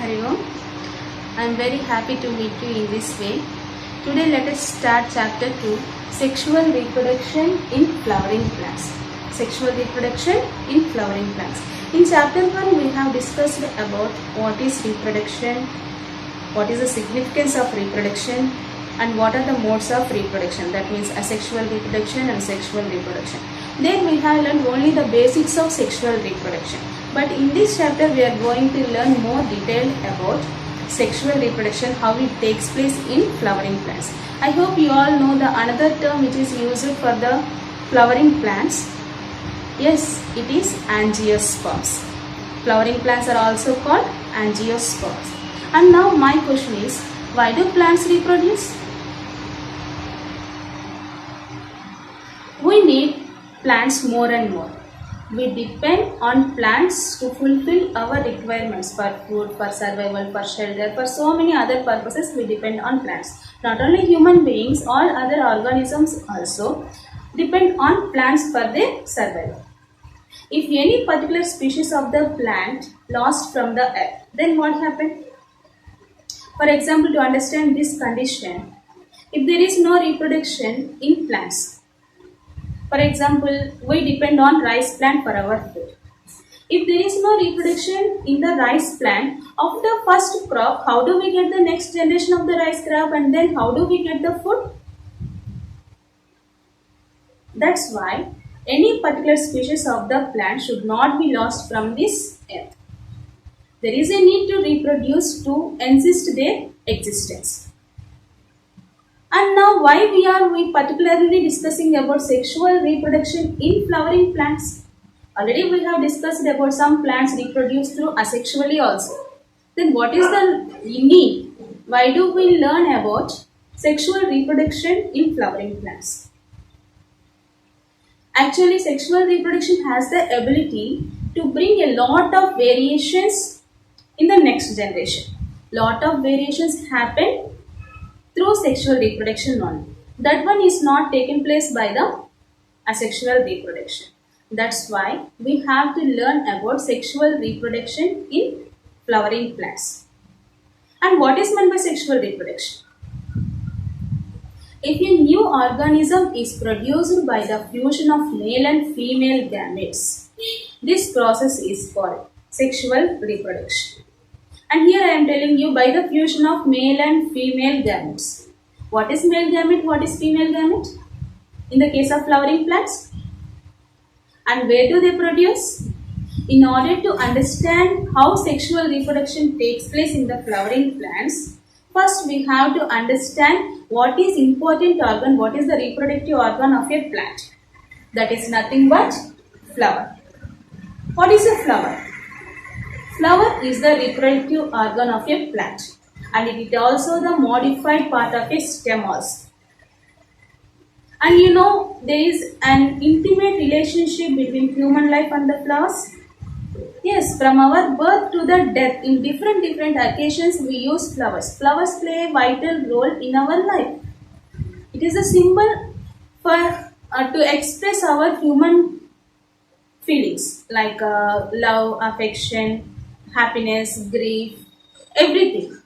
Hari Om. I am very happy to meet you in this way. Today let us start chapter 2, Sexual Reproduction in Flowering Plants. Sexual reproduction in flowering plants. In chapter 1 we have discussed about what is reproduction, what is the significance of reproduction, and what are the modes of reproduction, that means asexual reproduction and sexual reproduction. Then we have learned only the basics of sexual reproduction. But in this chapter we are going to learn more detail about sexual reproduction, how it takes place in flowering plants. I hope you all know the another term which is used for the flowering plants. Yes, it is angiosperms. Flowering plants are also called angiosperms. And now my question is, why do plants reproduce? We need plants more and more. We depend on plants to fulfill our requirements for food, for survival, for shelter, for so many other purposes we depend on plants. Not only human beings, all other organisms also depend on plants for their survival. If any particular species of the plant lost from the earth, then what happened? For example, to understand this condition, if there is no reproduction in plants, for example, we depend on rice plant for our food. If there is no reproduction in the rice plant, of the first crop, how do we get the next generation of the rice crop, and then how do we get the food? That's why any particular species of the plant should not be lost from this earth. There is a need to reproduce to insist their existence. And now why we are particularly discussing about sexual reproduction in flowering plants? Already we have discussed about some plants reproduce through asexually also. Then what is the need? Why do we learn about sexual reproduction in flowering plants? Actually, sexual reproduction has the ability to bring a lot of variations in the next generation. Lot of variations happen through sexual reproduction only. That one is not taken place by the asexual reproduction. That's why we have to learn about sexual reproduction in flowering plants. And what is meant by sexual reproduction? If a new organism is produced by the fusion of male and female gametes, this process is called sexual reproduction. And here I am telling you by the fusion of male and female gametes. What is male gamete? What is female gamete? In the case of flowering plants. And where do they produce? In order to understand how sexual reproduction takes place in the flowering plants, first we have to understand what is important organ, what is the reproductive organ of a plant. That is nothing but flower. What is a flower? Flower is the reproductive organ of a plant, and it is also the modified part of a stem also. And you know, there is an intimate relationship between human life and the flowers. Yes, from our birth to the death, in different occasions we use flowers. Flowers play a vital role in our life. It is a symbol for to express our human feelings like love, affection, happiness, grief, everything.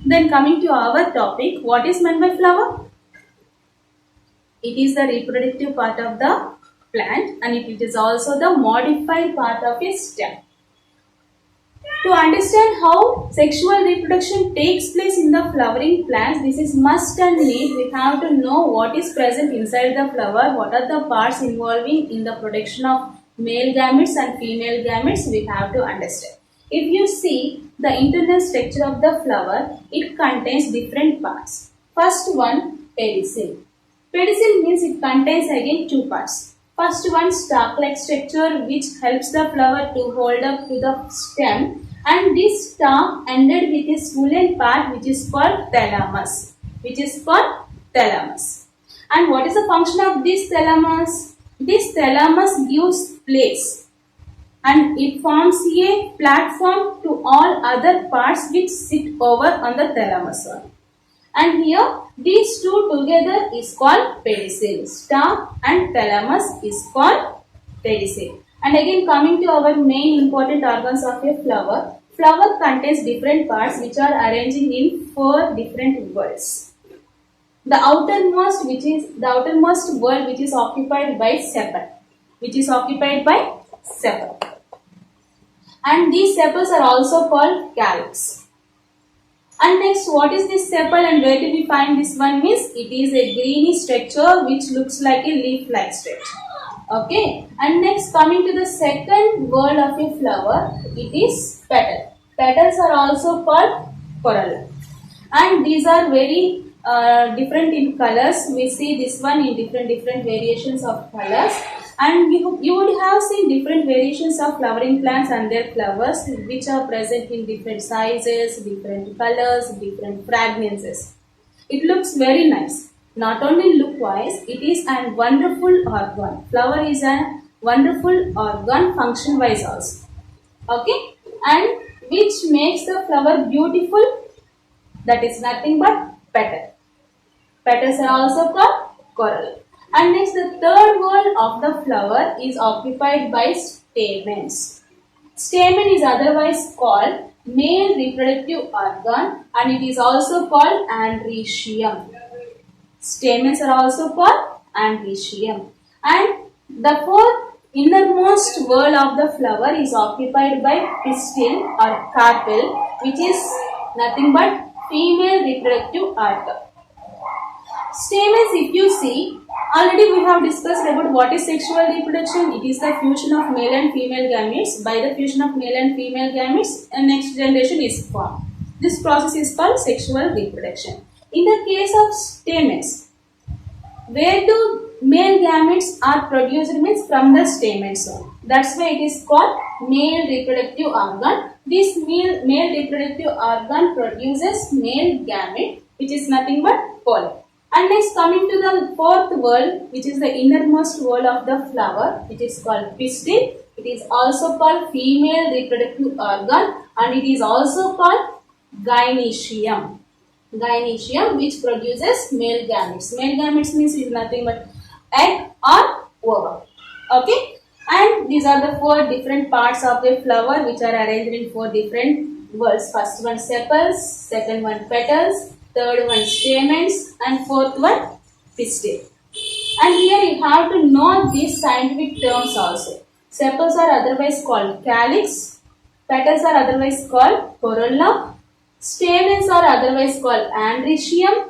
Then coming to our topic, what is meant by flower? It is the reproductive part of the plant, and it is also the modified part of a stem. To understand how sexual reproduction takes place in the flowering plants, this is must and need. We have to know what is present inside the flower, what are the parts involving in the production of male gametes and female gametes. We have to understand. If you see the internal structure of the flower, it contains different parts. First one, pedicel. Pedicel means it contains again two parts. First one, stalk-like structure which helps the flower to hold up to the stem, and this stalk ended with a swollen part which is called thalamus. And what is the function of this thalamus? This thalamus gives place and it forms a platform to all other parts which sit over on the thalamus. And here these two together is called pedicel. Stalk and thalamus is called pedicel. And again coming to our main important organs of a flower. Flower contains different parts which are arranging in 4 different whorls. The outermost whorl which is occupied by sepal, and these sepals are also called calyx. And next, what is this sepal and where do we find this one? Means it is a greeny structure which looks like a leaf-like structure. Okay, and next, coming to the second whorl of a flower, it is petal. Petals are also called corolla, and these are very different in colors. We see this one in different variations of colors, and you would have seen different variations of flowering plants and their flowers which are present in different sizes, different colors, different fragrances. It looks very nice. Not only look wise, it is a wonderful organ. Flower is a wonderful organ function wise also. Okay, and which makes the flower beautiful, that is nothing but petal. Petals are also called corolla. And next, the third whorl of the flower is occupied by stamens. Stamen is otherwise called male reproductive organ and it is also called androecium. Stamens are also called androecium. And the fourth innermost whorl of the flower is occupied by pistil or carpel, which is nothing but female reproductive organ. Stamens, if you see, already we have discussed about what is sexual reproduction. It is the fusion of male and female gametes. By the fusion of male and female gametes, a next generation is formed. This process is called sexual reproduction. In the case of stamens, where do male gametes are produced means from the stamens. That's why it is called male reproductive organ. This male reproductive organ produces male gamete, which is nothing but pollen. And next, coming to the fourth whorl, which is the innermost whorl of the flower, it is called pistil. It is also called female reproductive organ and it is also called gynoecium. Gynoecium, which produces male gametes. Male gametes means is nothing but egg or ova. Okay, and these are the 4 different parts of the flower which are arranged in 4 different whorls. First one sepals, second one petals, third one stamens and fourth one pistil. And here you have to know these scientific terms also. Sepals are otherwise called calyx, petals are otherwise called corolla, stamens are otherwise called androecium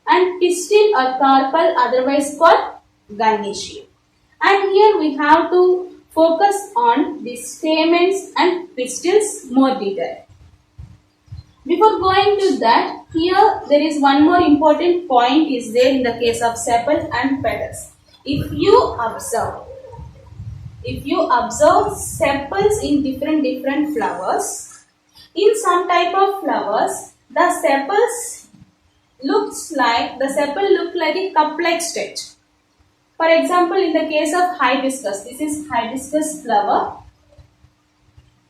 and pistil or carpel otherwise called gynoecium. And here we have to focus on the stamens and pistils more detail. Before going to that, here there is one more important point is there in the case of sepal and petals. If you observe sepals in different flowers, in some type of flowers, the sepals sepal look like a cup-like structure. For example, in the case of hibiscus, this is hibiscus flower.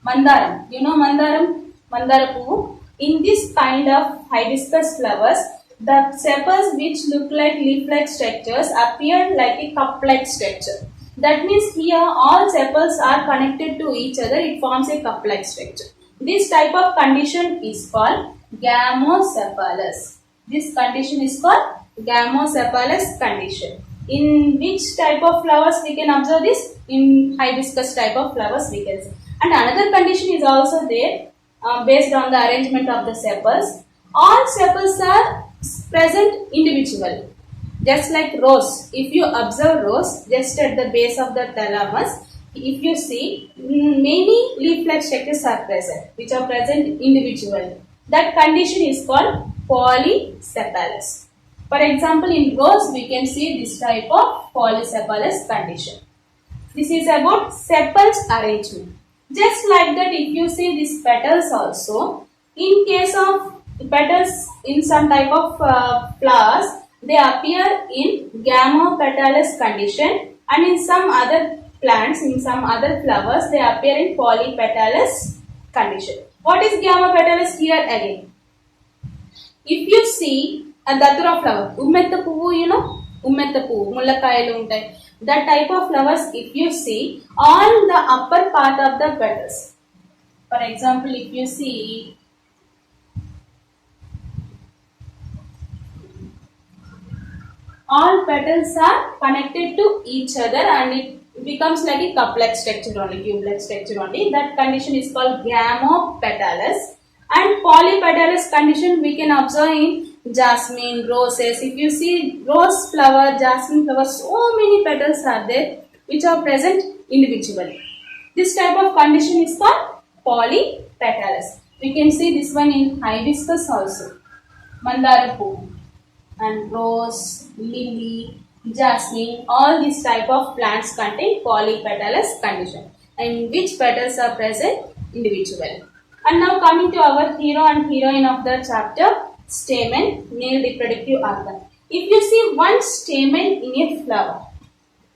Mandaram, you know Mandaram, Mandara puvu. In this kind of hibiscus flowers, the sepals which look like leaf-like structures appear like a cup-like structure. That means here all sepals are connected to each other, it forms a cup-like structure. This type of condition is called gamosepalous. This condition is called gamosepalous condition. In which type of flowers we can observe this? In hibiscus type of flowers we can see. And another condition is also there. Based on the arrangement of the sepals, all sepals are present individually. Just like rose, if you observe rose just at the base of the thalamus, if you see many leaf-like structures are present, which are present individually. That condition is called polysepalous. For example, in rose we can see this type of polysepalous condition. This is about sepals arrangement. Just like that, if you see these petals also, in case of petals in some type of flowers, they appear in gamopetalous condition, and in some other plants, in some other flowers, they appear in polypetalous condition. What is gamopetalous here again? If you see a datura flower, ummetta puvu, you know, ummetta puvu, mullakayalu untai. That type of flowers, if you see, all the upper part of the petals, For example, if you see, all petals are connected to each other and it becomes like a cup-like structure only, cube-like structure only. That condition is called gamopetalous. And polypetalous condition we can observe in jasmine, roses. If you see rose flower, jasmine flower, so many petals are there which are present individually. This type of condition is called polypetalous. We can see this one in hibiscus also, mandara poo, and rose, lily, jasmine, all these type of plants contain polypetalous condition in which petals are present individually. And now coming to our hero and heroine of the chapter, stamen, male reproductive organ. If you see one stamen in a flower,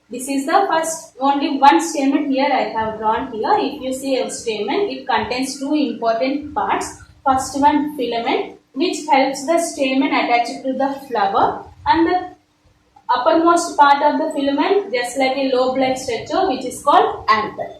this is the first, only one stamen here I have drawn here. If you see a stamen, it contains two important parts. First one, filament, which helps the stamen attach to the flower, and the uppermost part of the filament just like a lobe-like structure which is called anther.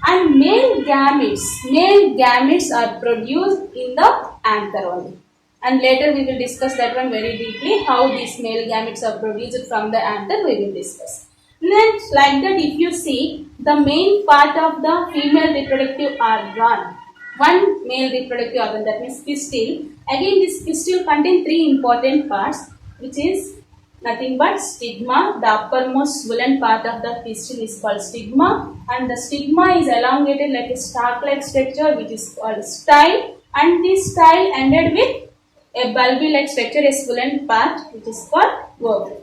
And male gametes are produced in the anther only. And later we will discuss that one very deeply, how these male gametes are produced from the anther we will discuss. Then like that, if you see the main part of the female reproductive organ, one male reproductive organ, that means pistil. Again this pistil contains three important parts, which is nothing but stigma. The uppermost swollen part of the pistil is called stigma, and the stigma is elongated like a stalk-like structure which is called style, and this style ended with a bulby-like structure, a swollen part which is called ovary.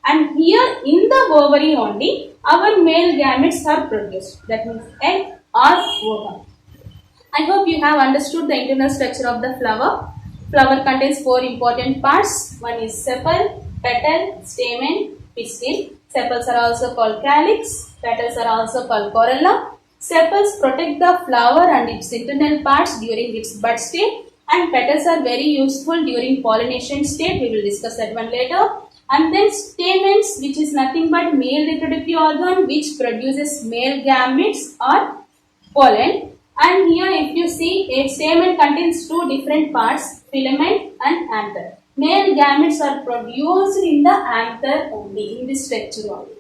And here in the ovary only our male gametes are produced, that means egg or ovum. I hope you have understood the internal structure of the flower. Flower contains four important parts. One is sepal, petal, stamen, pistil. Sepals are also called calyx. Petals are also called corolla. Sepals protect the flower and its internal parts during its bud state, and petals are very useful during pollination state. We will discuss that one later. And then stamens, which is nothing but male reproductive organ which produces male gametes or pollen. And here if you see, a stamen contains two different parts, filament and anther. Male gametes are produced in the anther only, in this structure only.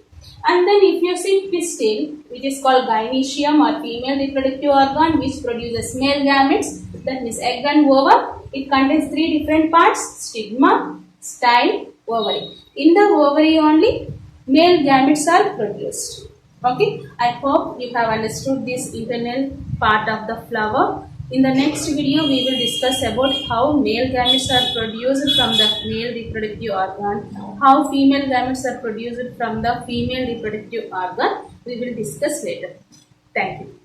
And then if you see pistil, which is called gynoecium or female reproductive organ which produces male gametes, that means egg and ovum. It contains three different parts, stigma, style, ovary. In the ovary only male gametes are produced. Okay, I hope you have understood this internal part of the flower. In the next video, we will discuss about how male gametes are produced from the male reproductive organ, how female gametes are produced from the female reproductive organ. We will discuss later. Thank you.